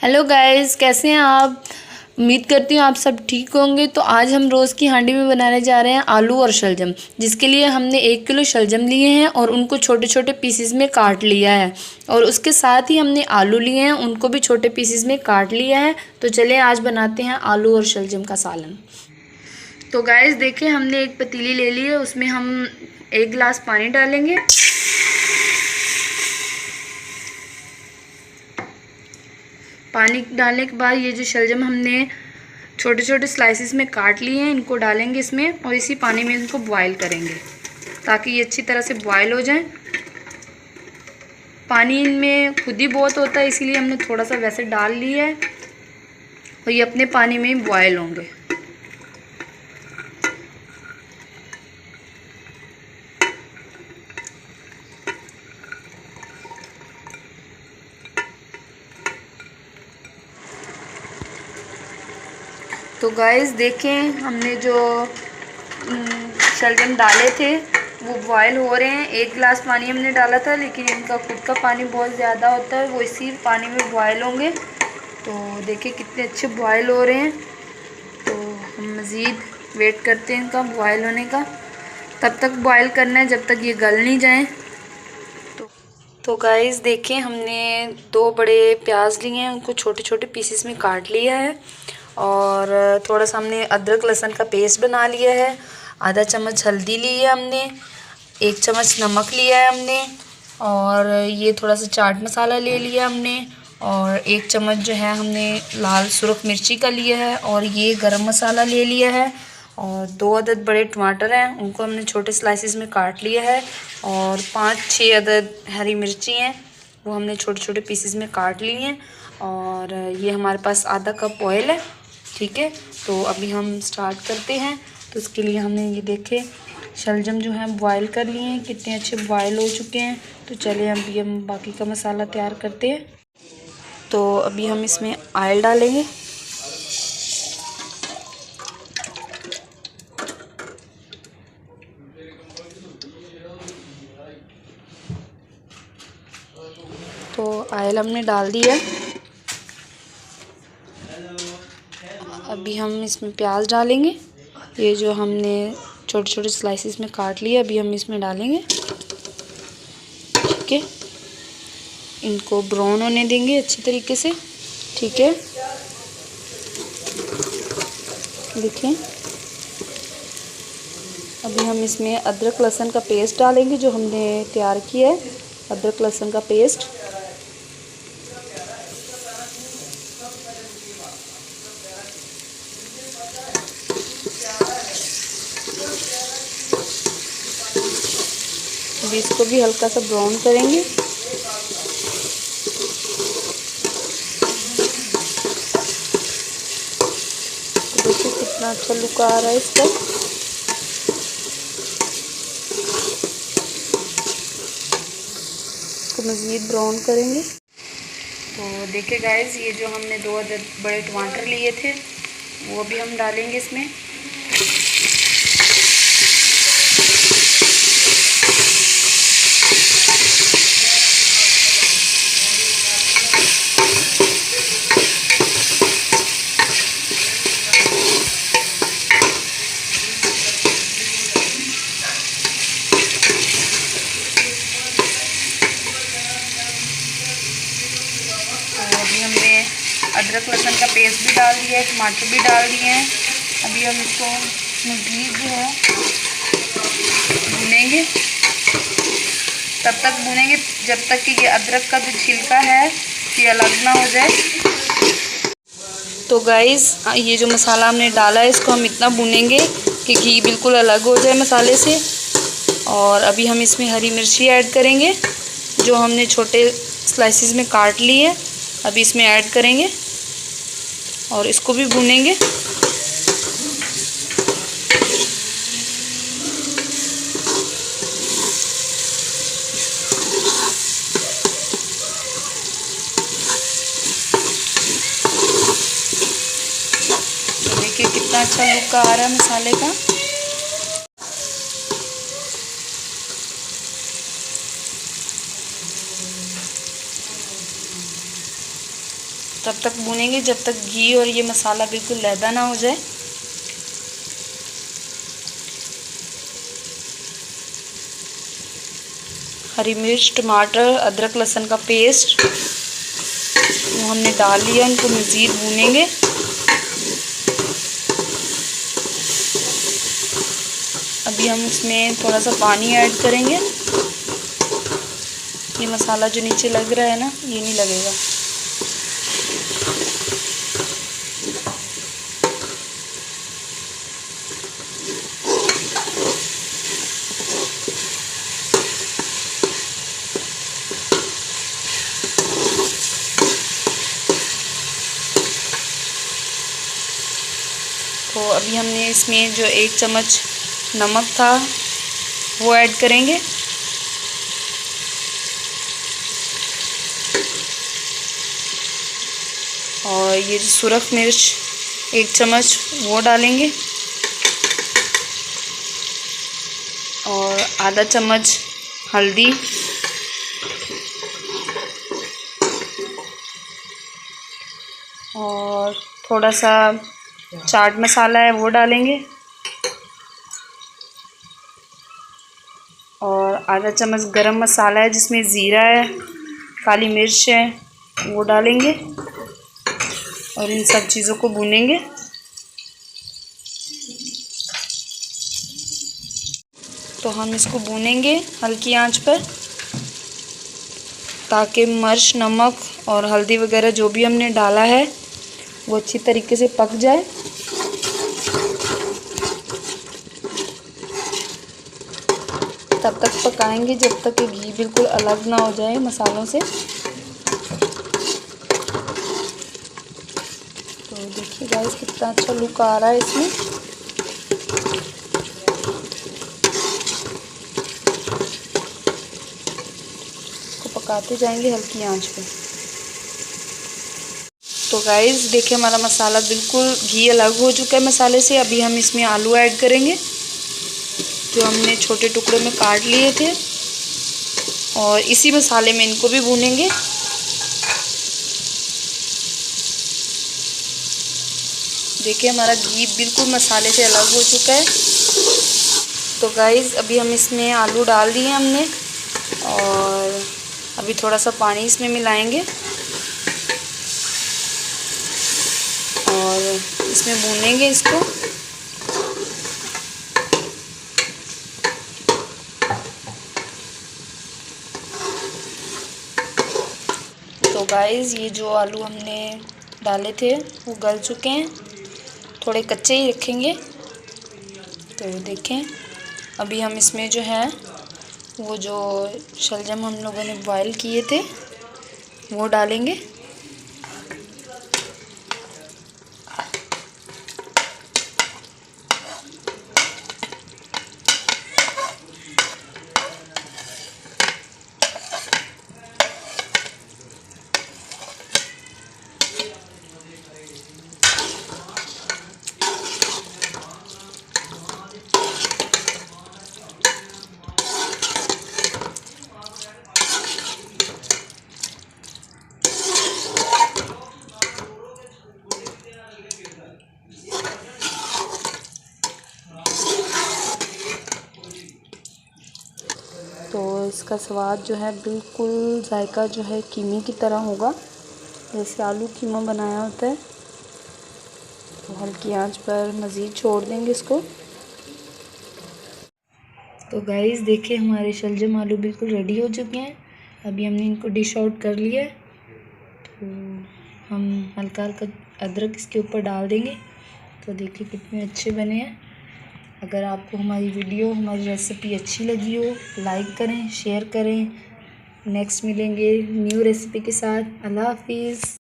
Hello guys, कैसे हैं आप। उम्मीद करती हूँ आप सब ठीक होंगे। तो आज हम रोज़ की हांडी में बनाने जा रहे हैं आलू और शलजम, जिसके लिए हमने 1 किलो शलजम लिए हैं और उनको छोटे छोटे पीसेस में काट लिया है। और उसके साथ ही हमने आलू लिए हैं, उनको भी छोटे पीसेस में काट लिया है। तो चलिए आज बनाते हैं आलू और शलजम का सालन। तो गाइस देखिए, हमने एक पतीली ले ली है, उसमें हम 1 गिलास पानी डालेंगे। पानी डालने के बाद ये जो शलजम हमने छोटे छोटे स्लाइसिस में काट लिए हैं, इनको डालेंगे इसमें और इसी पानी में इनको बॉईल करेंगे ताकि ये अच्छी तरह से बॉईल हो जाएं। पानी इनमें खुद ही बहुत होता है, इसीलिए हमने थोड़ा सा वैसे डाल लिया है और ये अपने पानी में ही बॉईल होंगे। तो गाइस देखें, हमने जो शलजम डाले थे वो बॉयल हो रहे हैं। 1 गिलास पानी हमने डाला था, लेकिन इनका खुद का पानी बहुत ज़्यादा होता है, वो इसी पानी में बॉयल होंगे। तो देखिए कितने अच्छे बॉयल हो रहे हैं। तो हम मज़ीद वेट करते हैं इनका बॉयल होने का। तब तक बॉयल करना है जब तक ये गल नहीं जाए। तो गाइस देखें, हमने 2 बड़े प्याज लिए हैं, उनको छोटे छोटे पीसेस में काट लिया है और थोड़ा सा हमने अदरक लहसुन का पेस्ट बना लिया है। आधा चम्मच हल्दी ली है हमने, 1 चम्मच नमक लिया है हमने और ये थोड़ा सा चाट मसाला ले लिया हमने और 1 चम्मच जो है हमने लाल सुरख मिर्ची का लिया है और ये गरम मसाला ले लिया है और 2 अदद बड़े टमाटर हैं, उनको हमने छोटे स्लाइसिस में काट लिया है और 5-6 अदद हरी मिर्ची हैं, वो हमने छोटे छोटे पीसेस में काट लिए हैं। और ये हमारे पास आधा कप ऑयल है। ठीक है, तो अभी हम स्टार्ट करते हैं। तो इसके लिए हमने ये देखे शलजम जो है बॉयल कर लिए हैं, कितने अच्छे बॉयल हो चुके हैं। तो चलिए अभी हम बाकी का मसाला तैयार करते हैं। तो अभी हम इसमें ऑयल डालेंगे। तो ऑयल हमने डाल दिया। अभी हम इसमें प्याज डालेंगे, ये जो हमने छोटे छोटे स्लाइसिस में काट लिया, अभी हम इसमें डालेंगे। ठीक है, इनको ब्राउन होने देंगे अच्छी तरीके से। ठीक है, देखिए अभी हम इसमें अदरक लहसुन का पेस्ट डालेंगे जो हमने तैयार किया है, अदरक लहसुन का पेस्ट। अभी इसको भी हल्का सा ब्राउन करेंगे। तो देखिए कितना अच्छा लुक आ रहा है इसका। इसको मज़ीद ब्राउन करेंगे। तो देखिए गाइस, ये जो हमने 2 अदद बड़े टमाटर लिए थे वो भी हम डालेंगे इसमें। तो अभी हमने अदरक लहसुन का पेस्ट भी डाल दिया है, टमाटर भी डाल दिए हैं। अभी हम इसको मज़ीद जो है भूनेंगे। तब तक भूनेंगे जब तक कि ये अदरक का जो छिलका है ये अलग ना हो जाए। तो गाइस, ये जो मसाला हमने डाला है इसको हम इतना भूनेंगे कि घी बिल्कुल अलग हो जाए मसाले से। और अभी हम इसमें हरी मिर्ची ऐड करेंगे जो हमने छोटे स्लाइसिस में काट ली है, अभी इसमें ऐड करेंगे और इसको भी भूनेंगे। तो देखिए कितना अच्छा लुक आ रहा है मसाले का। तब तक भूनेंगे जब तक घी और ये मसाला बिल्कुल लैदा ना हो जाए। हरी मिर्च, टमाटर, अदरक लहसुन का पेस्ट वो हमने डाल लिया, इनको मज़ीद भूनेंगे। अभी हम इसमें थोड़ा सा पानी ऐड करेंगे। ये मसाला जो नीचे लग रहा है ना, ये नहीं लगेगा। तो अभी हमने इसमें जो 1 चम्मच नमक था वो ऐड करेंगे। और ये जो सुरख मिर्च 1 चम्मच वो डालेंगे। और आधा चम्मच हल्दी, और थोड़ा सा चाट मसाला है वो डालेंगे। और आधा चम्मच गरम मसाला है जिसमें ज़ीरा है, काली मिर्च है, वो डालेंगे। और इन सब चीज़ों को भूनेंगे। तो हम इसको भूनेंगे हल्की आंच पर, ताकि मिर्च, नमक और हल्दी वगैरह जो भी हमने डाला है वो अच्छी तरीके से पक जाए। तब तक पकाएंगे जब तक कि घी बिल्कुल अलग ना हो जाए मसालों से। तो देखिए गाइस कितना अच्छा लुक आ रहा है इसमें। इसको पकाते जाएंगे हल्की आंच पे। तो गाइस देखिए हमारा मसाला बिल्कुल घी अलग हो चुका है मसाले से। अभी हम इसमें आलू ऐड करेंगे जो हमने छोटे टुकड़े में काट लिए थे, और इसी मसाले में इनको भी भूनेंगे। देखिए हमारा घी बिल्कुल मसाले से अलग हो चुका है। तो गाइस अभी हम इसमें आलू डाल दिए हमने, और अभी थोड़ा सा पानी इसमें मिलाएंगे और इसमें भूनेंगे इसको। तो गाइस ये जो आलू हमने डाले थे वो गल चुके हैं, थोड़े कच्चे ही रखेंगे। तो देखें अभी हम इसमें जो है वो जो शलजम हम लोगों ने बॉयल किए थे वो डालेंगे। तो इसका स्वाद जो है बिल्कुल जायका जो है कीमे की तरह होगा, जैसे आलू कीमा बनाया होता है। तो हल्की आंच पर मज़ीद छोड़ देंगे इसको। तो गाइस देखिए हमारे शलजम आलू बिल्कुल रेडी हो चुके हैं। अभी हमने इनको डिश आउट कर लिया है। तो हम हल्का हल्का अदरक इसके ऊपर डाल देंगे। तो देखिए कितने अच्छे बने हैं। अगर आपको हमारी वीडियो, हमारी रेसिपी अच्छी लगी हो, लाइक करें, शेयर करें। नेक्स्ट मिलेंगे न्यू रेसिपी के साथ। अल्लाह हाफिज़।